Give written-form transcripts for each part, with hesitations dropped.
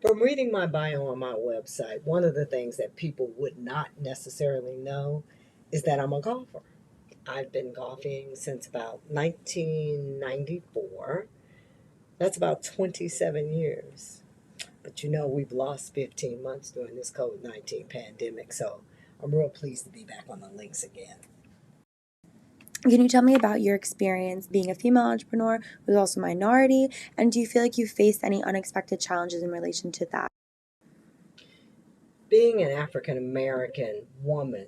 From reading my bio on my website, one of the things that people would not necessarily know is that I'm a golfer. I've been golfing since about 1994. That's about 27 years. But we've lost 15 months during this COVID-19 pandemic, so I'm real pleased to be back on the links again. Can you tell me about your experience being a female entrepreneur who's also a minority, and do you feel like you faced any unexpected challenges in relation to that? Being an African American woman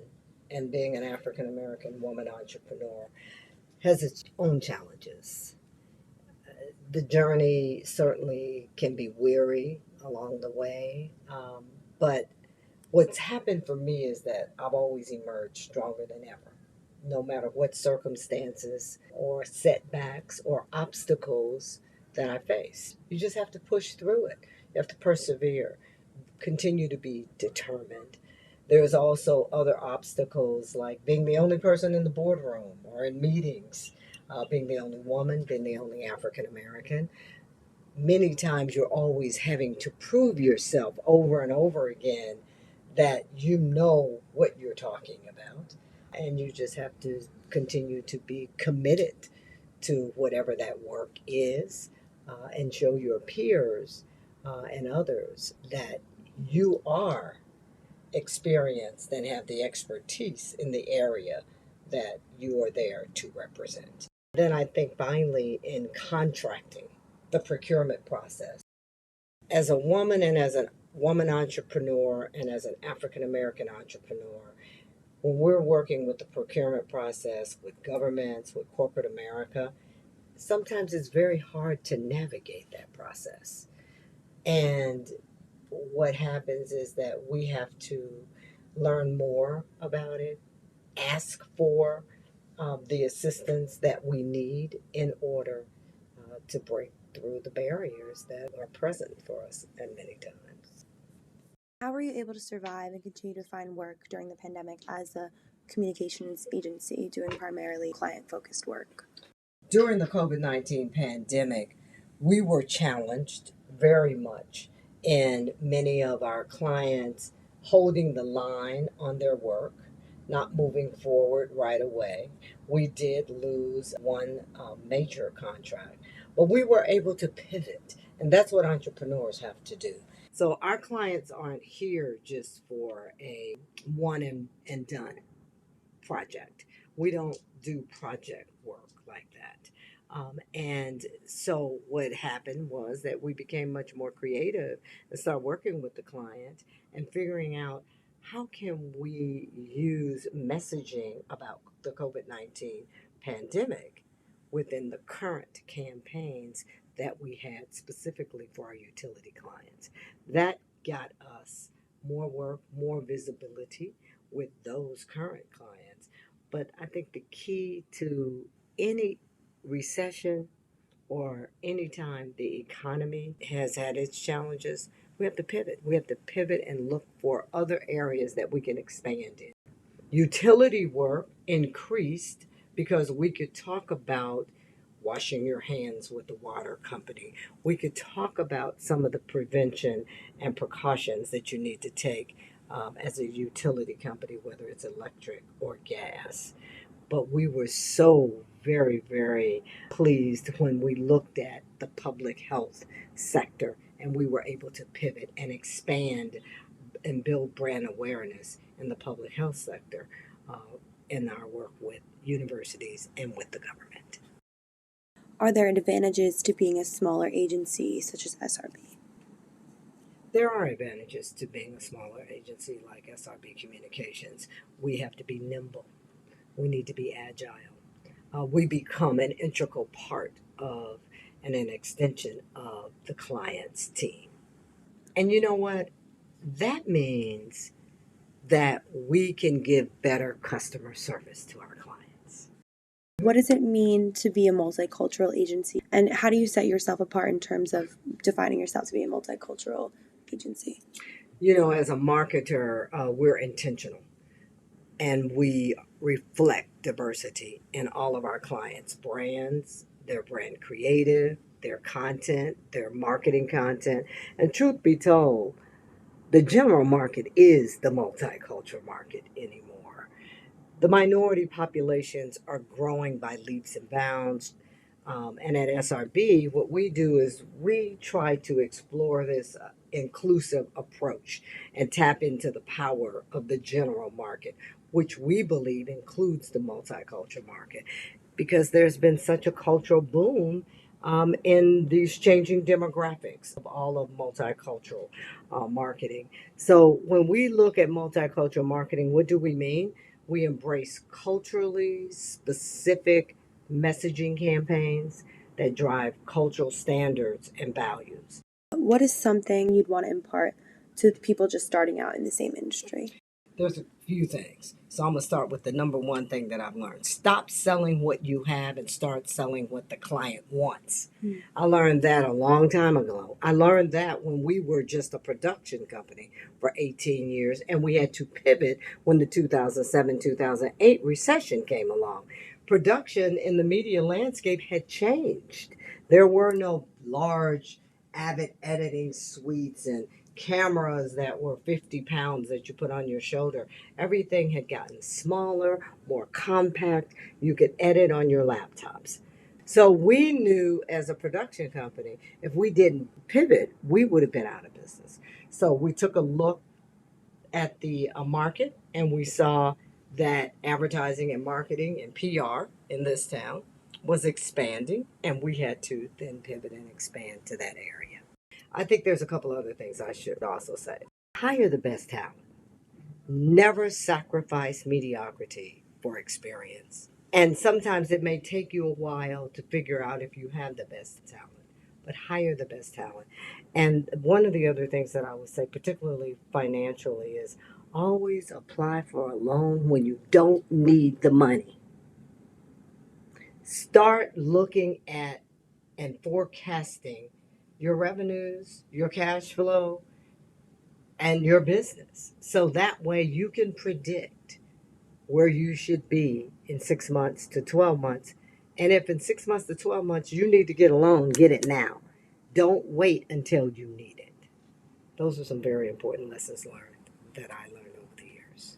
and being an African American woman entrepreneur has its own challenges. The journey certainly can be weary along the way, but what's happened for me is that I've always emerged stronger than ever, no matter what circumstances or setbacks or obstacles that I face. You just have to push through it. You have to persevere, continue to be determined. There's also other obstacles like being the only person in the boardroom or in meetings, being the only woman, being the only African American. Many times you're always having to prove yourself over and over again that you know what you're talking about. And you just have to continue to be committed to whatever that work is, and show your peers and others that you are experienced and have the expertise in the area that you are there to represent. Then I think finally in contracting, the procurement process. As a woman and as a woman entrepreneur and as an African American entrepreneur, when we're working with the procurement process, with governments, with corporate America, sometimes it's very hard to navigate that process. And what happens is that we have to learn more about it, ask for the assistance that we need in order to break through the barriers that are present for us at many times. How were you able to survive and continue to find work during the pandemic as a communications agency doing primarily client-focused work? During the COVID-19 pandemic, we were challenged very much in many of our clients holding the line on their work, not moving forward right away. We did lose one major contract, but we were able to pivot, and that's what entrepreneurs have to do. So our clients aren't here just for a one and done project. We don't do project work like that. And so what happened was that we became much more creative and started working with the client and figuring out how can we use messaging about the COVID-19 pandemic within the current campaigns that we had specifically for our utility clients. That got us more work, more visibility with those current clients. But I think the key to any recession or any time the economy has had its challenges, we have to pivot. We have to pivot and look for other areas that we can expand in. Utility work increased because we could talk about washing your hands with the water company. We could talk about some of the prevention and precautions that you need to take as a utility company, whether it's electric or gas. But we were so very, very pleased when we looked at the public health sector and we were able to pivot and expand and build brand awareness in the public health sector uh, in our work with universities and with the government. Are there advantages to being a smaller agency such as SRB? There are advantages to being a smaller agency like SRB Communications. We have to be nimble. We need to be agile. We become an integral part of and an extension of the client's team. And you know what? That means that we can give better customer service to our clients. What does it mean to be a multicultural agency? And how do you set yourself apart in terms of defining yourself to be a multicultural agency? As a marketer, we're intentional and we reflect diversity in all of our clients' brands, their brand creative, their content, their marketing content. And truth be told, the general market is the multicultural market anymore. The minority populations are growing by leaps and bounds. And at SRB, what we do is we try to explore this inclusive approach and tap into the power of the general market, which we believe includes the multicultural market, because there's been such a cultural boom in these changing demographics of all of multicultural marketing. So when we look at multicultural marketing, what do we mean? We embrace culturally specific messaging campaigns that drive cultural standards and values. What is something you'd want to impart to people just starting out in the same industry? There's a few things. So I'm going to start with the number one thing that I've learned. Stop selling what you have and start selling what the client wants. I learned that a long time ago. I learned that when we were just a production company for 18 years and we had to pivot when the 2007 2008 recession came along. Production in the media landscape had changed. There were no large Avid editing suites and cameras that were 50 pounds that you put on your shoulder. Everything had gotten smaller, more compact. You could edit on your laptops. So we knew as a production company, if we didn't pivot, we would have been out of business. So we took a look at the market and we saw that advertising and marketing and PR in this town was expanding, and we had to then pivot and expand to that area. I think there's a couple other things I should also say. Hire the best talent. Never sacrifice mediocrity for experience. And sometimes it may take you a while to figure out if you have the best talent, but hire the best talent. And one of the other things that I would say, particularly financially, is always apply for a loan when you don't need the money. Start looking at and forecasting your revenues, your cash flow, and your business. So that way you can predict where you should be in 6 months to 12 months. And if in 6 months to 12 months you need to get a loan, get it now. Don't wait until you need it. Those are some very important lessons learned that I learned.